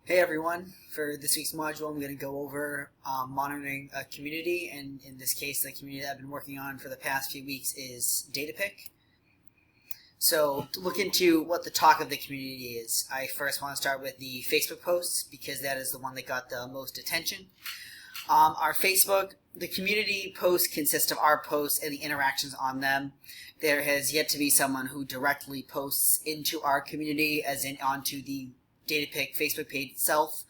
Hey everyone, for this week's module I'm going to go over monitoring a community, and in this case the community that I've been working on for the past few weeks is Datapik. So to look into what the talk of the community is, I first want to start with the Facebook posts because that is the one that got the most attention. Our Facebook, the community posts consist of our posts and the interactions on them. There has yet to be someone who directly posts into our community, as in onto the Datapik Facebook page itself.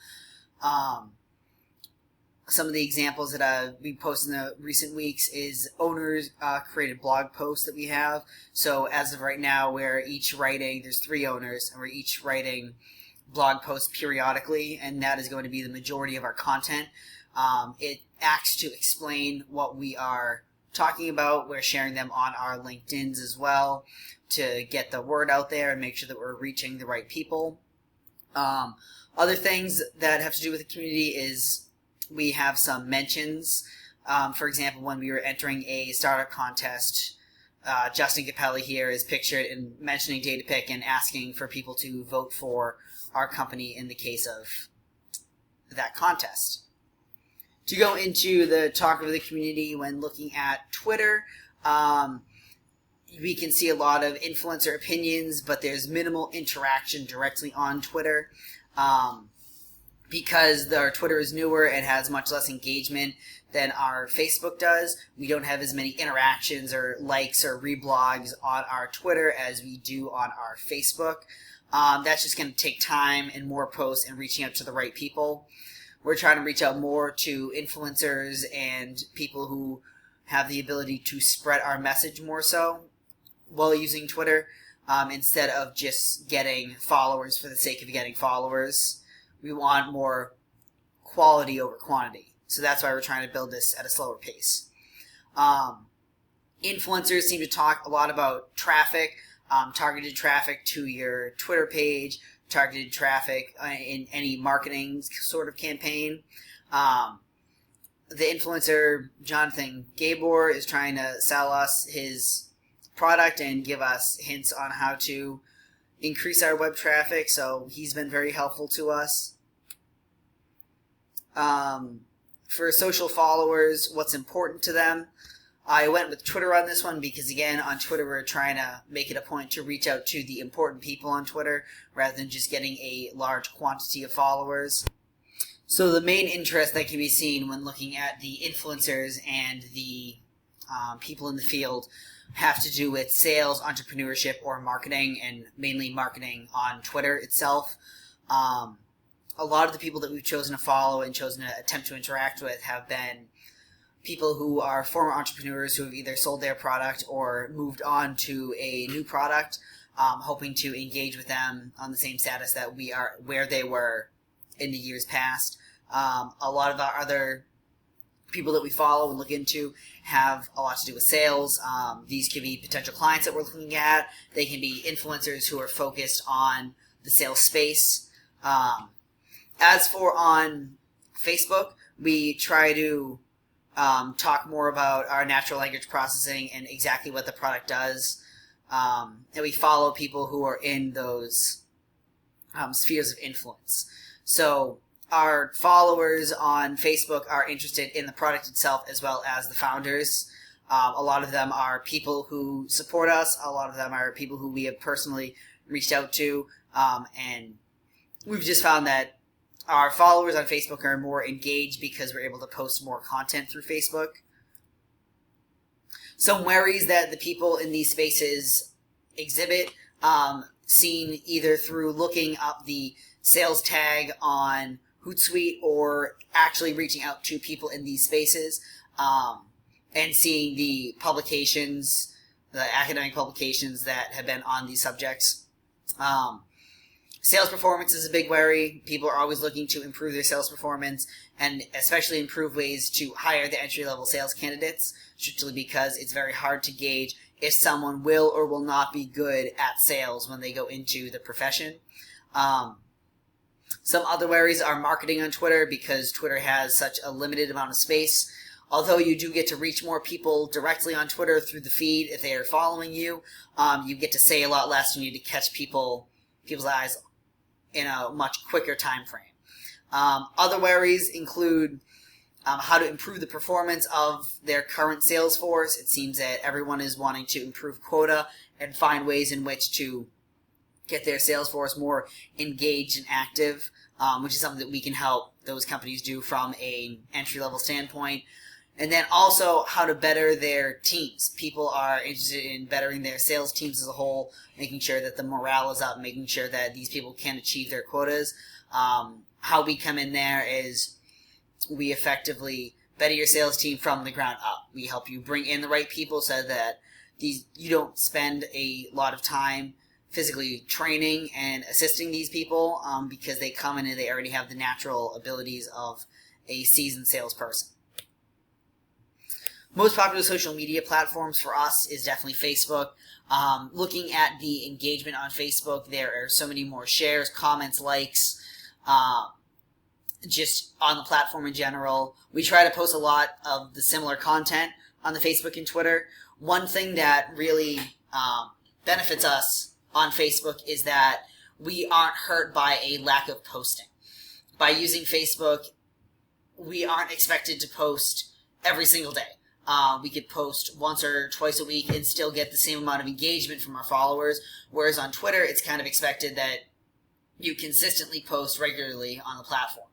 Some of the examples that we posted in the recent weeks is owners created blog posts that we have. So as of right now, we're each writing, there's 3 owners, and we're each writing blog posts periodically, and that is going to be the majority of our content. It acts to explain what we are talking about. We're sharing them on our LinkedIns as well to get the word out there and make sure that we're reaching the right people. Other things that have to do with the community is we have some mentions. For example, when we were entering a startup contest, Justin Capelli here is pictured in mentioning Datapik and asking for people to vote for our company in the case of that contest. To go into the talk of the community when looking at Twitter, we can see a lot of influencer opinions, but there's minimal interaction directly on Twitter. Because our Twitter is newer and has much less engagement than our Facebook does, we don't have as many interactions or likes or reblogs on our Twitter as we do on our Facebook. That's just going to take time and more posts and reaching out to the right people. We're trying to reach out more to influencers and people who have the ability to spread our message more so while using Twitter, instead of just getting followers for the sake of getting followers. We want more quality over quantity. So that's why we're trying to build this at a slower pace. Influencers seem to talk a lot about traffic, targeted traffic to your Twitter page, targeted traffic in any marketing sort of campaign. The influencer, Jonathan Gabor, is trying to sell us his product and give us hints on how to increase our web traffic, so he's been very helpful to us. For social followers, what's important to them, I went with Twitter on this one because, again, on Twitter we're trying to make it a point to reach out to the important people on Twitter rather than just getting a large quantity of followers. So the main interest that can be seen when looking at the influencers and the people in the field have to do with sales, entrepreneurship, or marketing, and mainly marketing on Twitter itself. A lot of the people that we've chosen to follow and chosen to attempt to interact with have been people who are former entrepreneurs who have either sold their product or moved on to a new product, hoping to engage with them on the same status that we are where they were in the years past. A lot of our other people that we follow and look into have a lot to do with sales. These could be potential clients that we're looking at. They can be influencers who are focused on the sales space. As for on Facebook, we try to talk more about our natural language processing and exactly what the product does. And we follow people who are in those spheres of influence. So our followers on Facebook are interested in the product itself as well as the founders. A lot of them are people who support us. A lot of them are people who we have personally reached out to. And we've just found that our followers on Facebook are more engaged because we're able to post more content through Facebook. Some worries that the people in these spaces exhibit, seen either through looking up the sales tag on Hootsuite or actually reaching out to people in these spaces, and seeing the publications, the academic publications that have been on these subjects. Sales performance is a big worry. People are always looking to improve their sales performance and especially improve ways to hire the entry-level sales candidates, strictly because it's very hard to gauge if someone will or will not be good at sales when they go into the profession. Some other worries are marketing on Twitter because Twitter has such a limited amount of space. Although you do get to reach more people directly on Twitter through the feed if they are following you, you get to say a lot less. You need to catch people's eyes in a much quicker time frame. Other worries include how to improve the performance of their current sales force. It seems that everyone is wanting to improve quota and find ways in which to get their sales force more engaged and active, which is something that we can help those companies do from an entry-level standpoint. And then also how to better their teams. People are interested in bettering their sales teams as a whole, making sure that the morale is up, making sure that these people can achieve their quotas. How we come in there is we effectively better your sales team from the ground up. We help you bring in the right people so that you don't spend a lot of time physically training and assisting these people because they come in and they already have the natural abilities of a seasoned salesperson. Most popular social media platforms for us is definitely Facebook. Looking at the engagement on Facebook, there are so many more shares, comments, likes, just on the platform in general. We try to post a lot of the similar content on the Facebook and Twitter. One thing that really benefits us on Facebook is that we aren't hurt by a lack of posting. By using Facebook, we aren't expected to post every single day. We could post once or twice a week and still get the same amount of engagement from our followers, whereas on Twitter, it's kind of expected that you consistently post regularly on the platform.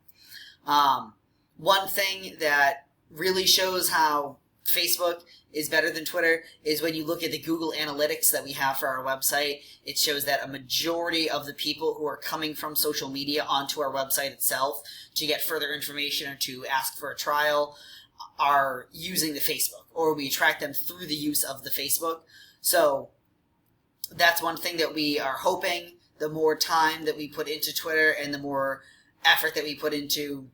One thing that really shows how Facebook is better than Twitter is when you look at the Google Analytics that we have for our website. It shows that a majority of the people who are coming from social media onto our website itself to get further information or to ask for a trial are using the Facebook, or we attract them through the use of the Facebook. So that's one thing that we are hoping. The more time that we put into Twitter and the more effort that we put into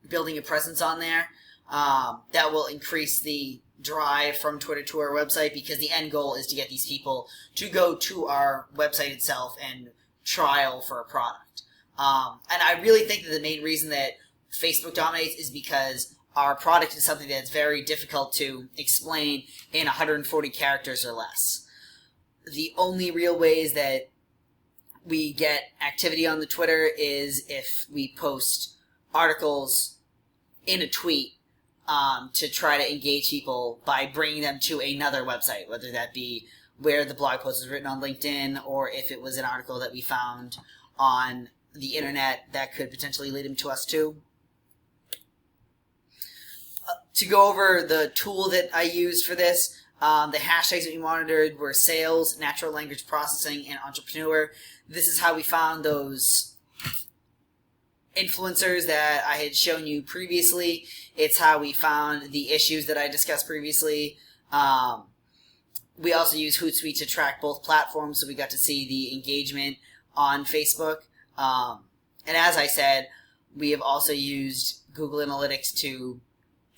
building a presence on there, that will increase the drive from Twitter to our website, because the end goal is to get these people to go to our website itself and trial for a product. And I really think that the main reason that Facebook dominates is because our product is something that's very difficult to explain in 140 characters or less. The only real ways that we get activity on the Twitter is if we post articles in a tweet to try to engage people by bringing them to another website, whether that be where the blog post was written on LinkedIn, or if it was an article that we found on the internet that could potentially lead them to us too. To go over the tool that I used for this, the hashtags that we monitored were sales, natural language processing, and entrepreneur. This is how we found those influencers that I had shown you previously. It's how we found the issues that I discussed previously. We also use Hootsuite to track both platforms, so we got to see the engagement on Facebook. And as I said, we have also used Google Analytics to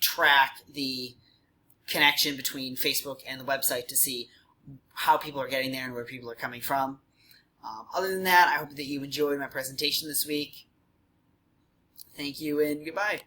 track the connection between Facebook and the website to see how people are getting there and where people are coming from. Other than that, I hope that you enjoyed my presentation this week. Thank you and goodbye.